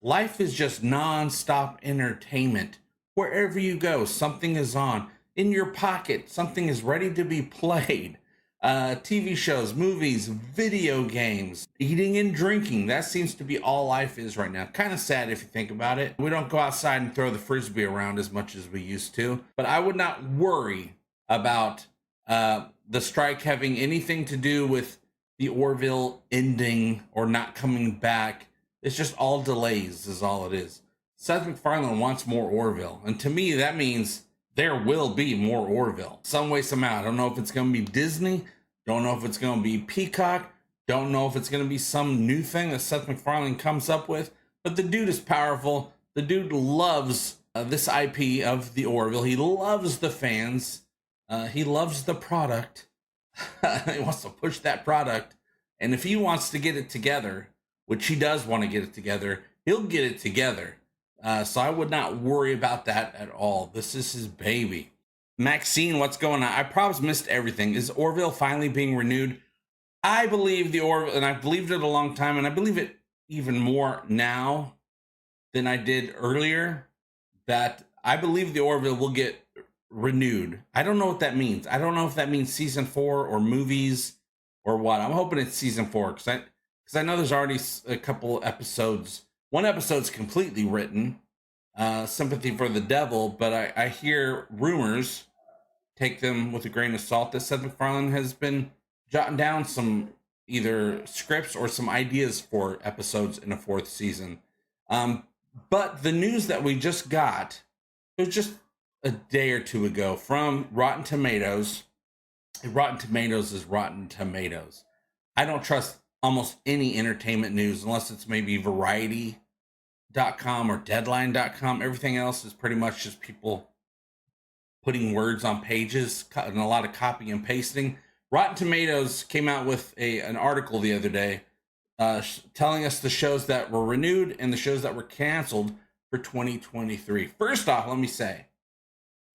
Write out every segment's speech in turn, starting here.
life is just non-stop entertainment. Wherever you go, something is on. In your pocket, something is ready to be played. TV shows, movies, video games, eating and drinking. That seems to be all life is right now. Kind of sad if you think about it. We don't go outside and throw the frisbee around as much as we used to. But I would not worry about the strike having anything to do with the Orville ending or not coming back. It's just all delays is all it is. Seth MacFarlane wants more Orville. And to me, that means there will be more Orville. Some way, somehow. I don't know if it's going to be Disney. Don't know if it's going to be Peacock. Don't know if it's going to be some new thing that Seth MacFarlane comes up with. But the dude is powerful. The dude loves this IP of the Orville. He loves the fans. He loves the product. He wants to push that product. And if he wants to get it together, which he does want to get it together, he'll get it together. So I would not worry about that at all. This is his baby. Maxine, what's going on? I probably missed everything. Is Orville finally being renewed? I believe the Orville, and I've believed it a long time, and I believe it even more now than I did earlier, that I believe the Orville will get renewed. I don't know what that means. I don't know if that means season 4 or movies or what. I'm hoping it's season 4 because I know there's already a couple episodes. One episode's completely written, Sympathy for the Devil, but I hear rumors, take them with a grain of salt, that Seth MacFarlane has been jotting down some either scripts or some ideas for episodes in a 4th season. But the news that we just got, it was just a day or two ago from Rotten Tomatoes. Rotten Tomatoes is Rotten Tomatoes. I don't trust almost any entertainment news unless it's maybe Variety.com or Deadline.com. Everything else is pretty much just people putting words on pages and a lot of copy and pasting. Rotten Tomatoes came out with an article the other day telling us the shows that were renewed and the shows that were canceled for 2023. First off, let me say,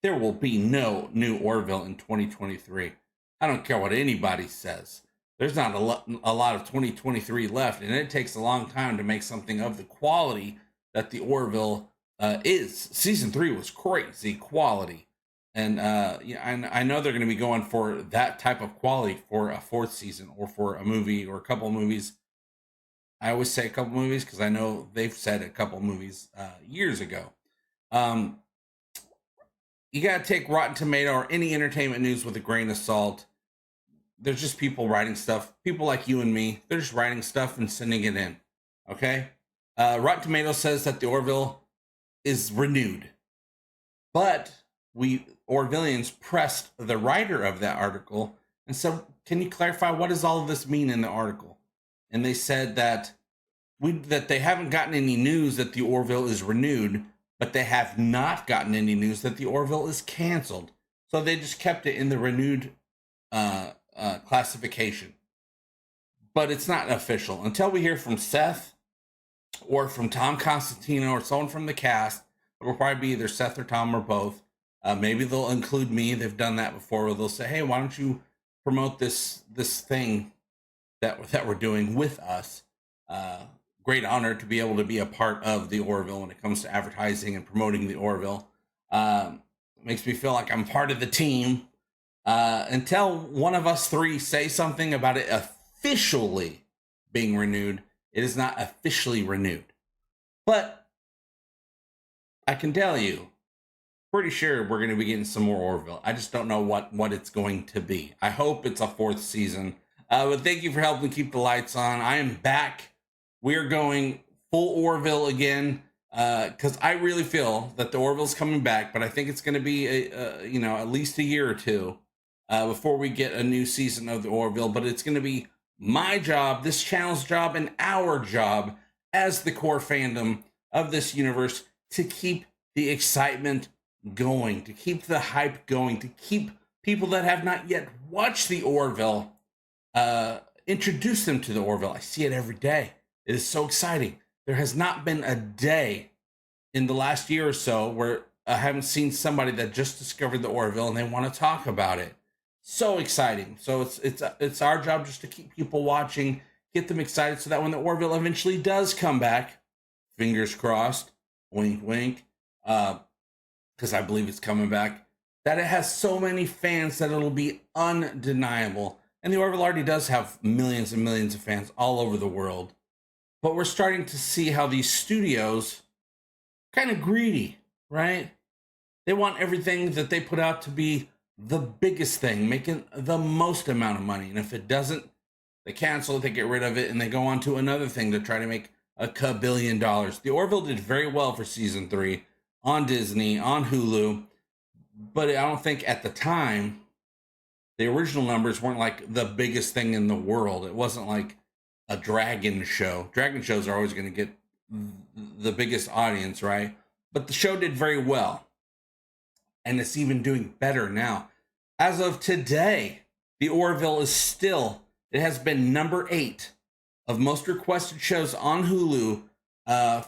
there will be no new Orville in 2023. I don't care what anybody says. There's not a lot of 2023 left, and it takes a long time to make something of the quality that the Orville is. Season 3 was crazy quality. And I know they're going to be going for that type of quality for a 4th season or for a movie or a couple of movies. I always say a couple movies because I know they've said a couple movies years ago. You got to take Rotten Tomato or any entertainment news with a grain of salt. There's just people writing stuff. People like you and me. They're just writing stuff and sending it in. Okay? Rotten Tomato says that the Orville is renewed. But we Orvillians pressed the writer of that article and said, can you clarify what does all of this mean in the article? And they said that they haven't gotten any news that the Orville is renewed, but they have not gotten any news that the Orville is canceled. So they just kept it in the renewed classification. But it's not official. Until we hear from Seth or from Tom Constantino or someone from the cast, it will probably be either Seth or Tom or both. Maybe they'll include me. They've done that before where they'll say, hey, why don't you promote this thing that we're doing with us? Great honor to be able to be a part of the Orville when it comes to advertising and promoting the Orville. Makes me feel like I'm part of the team. Until one of us three say something about it officially being renewed, it is not officially renewed. But I can tell you, pretty sure we're going to be getting some more Orville. I just don't know what it's going to be. I hope it's a 4th season. But thank you for helping keep the lights on. I am back. We're going full Orville again because I really feel that the Orville's coming back, but I think it's going to be at least a year or two before we get a new season of the Orville. But it's going to be my job, this channel's job, and our job as the core fandom of this universe to keep the excitement going, to keep the hype going, to keep people that have not yet watched the Orville, introduce them to the Orville. I see it every day. It is so exciting. There has not been a day in the last year or so where I haven't seen somebody that just discovered the Orville and they want to talk about it. So exciting. So it's our job just to keep people watching, get them excited so that when the Orville eventually does come back fingers crossed, wink, wink, because I believe it's coming back, that it has so many fans that it'll be undeniable. And the Orville already does have millions and millions of fans all over the world. But we're starting to see how these studios are kind of greedy, right? They want everything that they put out to be the biggest thing, making the most amount of money. And if it doesn't, they cancel it, they get rid of it, and they go on to another thing to try to make $1 billion. The Orville did very well for season 3 on Disney, on Hulu, but I don't think at the time the original numbers weren't like the biggest thing in the world. It wasn't like a dragon show. Dragon shows are always going to get the biggest audience, right? But the show did very well, and it's even doing better now. As of today, the Orville is still, it has been number 8 of most requested shows on Hulu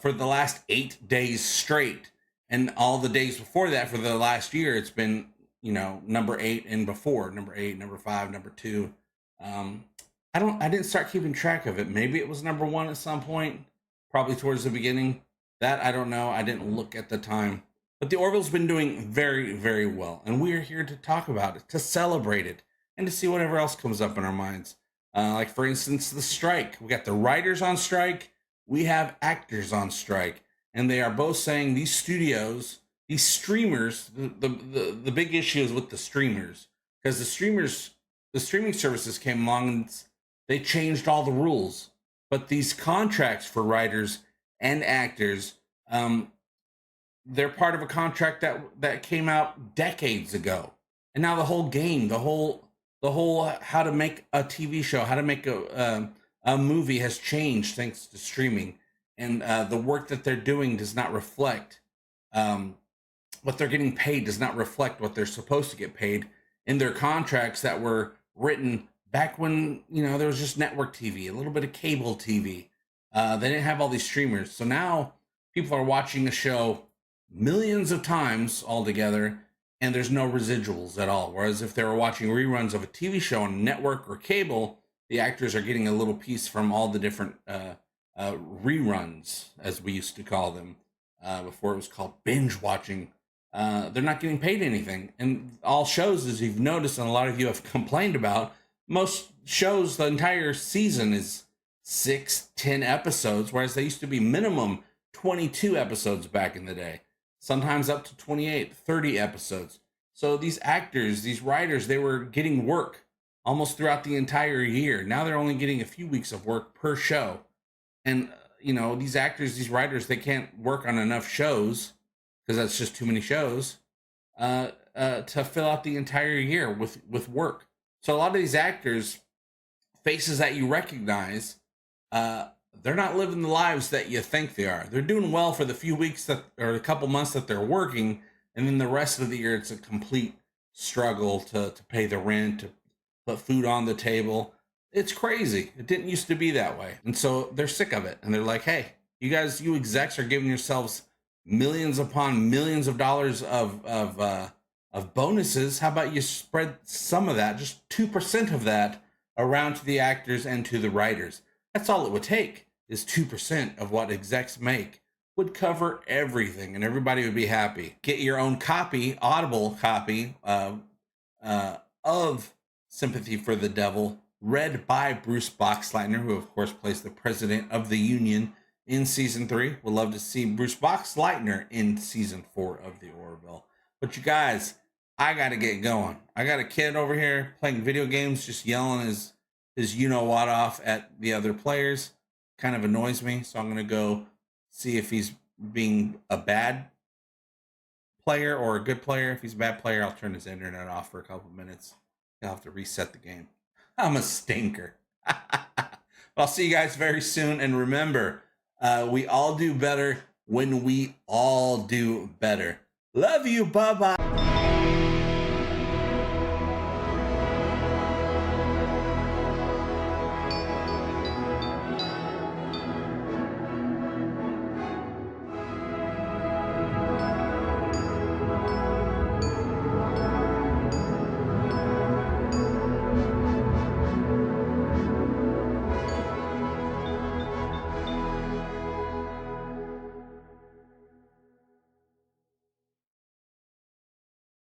for the last 8 days straight. And all the days before that, for the last year, it's been, you know, number 8 and before, number 8, number 5, number 2. I didn't start keeping track of it. Maybe it was number 1 at some point, probably towards the beginning. That I don't know. I didn't look at the time. But the Orville's been doing very, very well. And we are here to talk about it, to celebrate it, and to see whatever else comes up in our minds. Like, for instance, the strike. We got the writers on strike. We have actors on strike. And they are both saying these studios, these streamers, the big issue is with the streamers. Because the streaming services came along and they changed all the rules. But these contracts for writers and actors, they're part of a contract that came out decades ago. And now the whole game, the whole how to make a TV show, how to make a movie has changed thanks to streaming. And the work that they're doing does not reflect what they're getting paid, does not reflect what they're supposed to get paid in their contracts that were written back when, you know, there was just network TV, a little bit of cable TV. They didn't have all these streamers. So now people are watching a show millions of times altogether, and there's no residuals at all. Whereas if they were watching reruns of a TV show on network or cable, the actors are getting a little piece from all the different reruns, as we used to call them, before it was called binge watching. They're not getting paid anything. And all shows, as you've noticed, and a lot of you have complained about, most shows, the entire season is 6-10 episodes, whereas they used to be minimum 22 episodes back in the day, sometimes up to 28-30 episodes. So these actors, these writers, they were getting work almost throughout the entire year. Now they're only getting a few weeks of work per show. And, you know, these actors, these writers, they can't work on enough shows, because that's just too many shows, to fill out the entire year with work. So a lot of these actors, faces that you recognize, they're not living the lives that you think they are. They're doing well for the few weeks that, or a couple months that they're working, and then the rest of the year it's a complete struggle to pay the rent, to put food on the table. It's crazy. It didn't used to be that way. And so they're sick of it. And they're like, hey, you guys, you execs are giving yourselves millions upon millions of dollars of bonuses. How about you spread some of that, just 2% of that, around to the actors and to the writers? That's all it would take, is 2% of what execs make would cover everything, and everybody would be happy. Get your own copy, Audible copy of Sympathy for the Devil, read by Bruce Boxleitner, who of course plays the president of the union in season 3. We'd love to see Bruce Boxleitner in season 4 of the Orville. But you guys, I gotta get going. I got a kid over here playing video games, just yelling his you-know-what off at the other players. Kind of annoys me, so I'm gonna go see if he's being a bad player or a good player. If he's a bad player, I'll turn his internet off for a couple minutes. I'll have to reset the game. I'm a stinker. I'll see you guys very soon, and remember, we all do better when we all do better. Love you, bye-bye.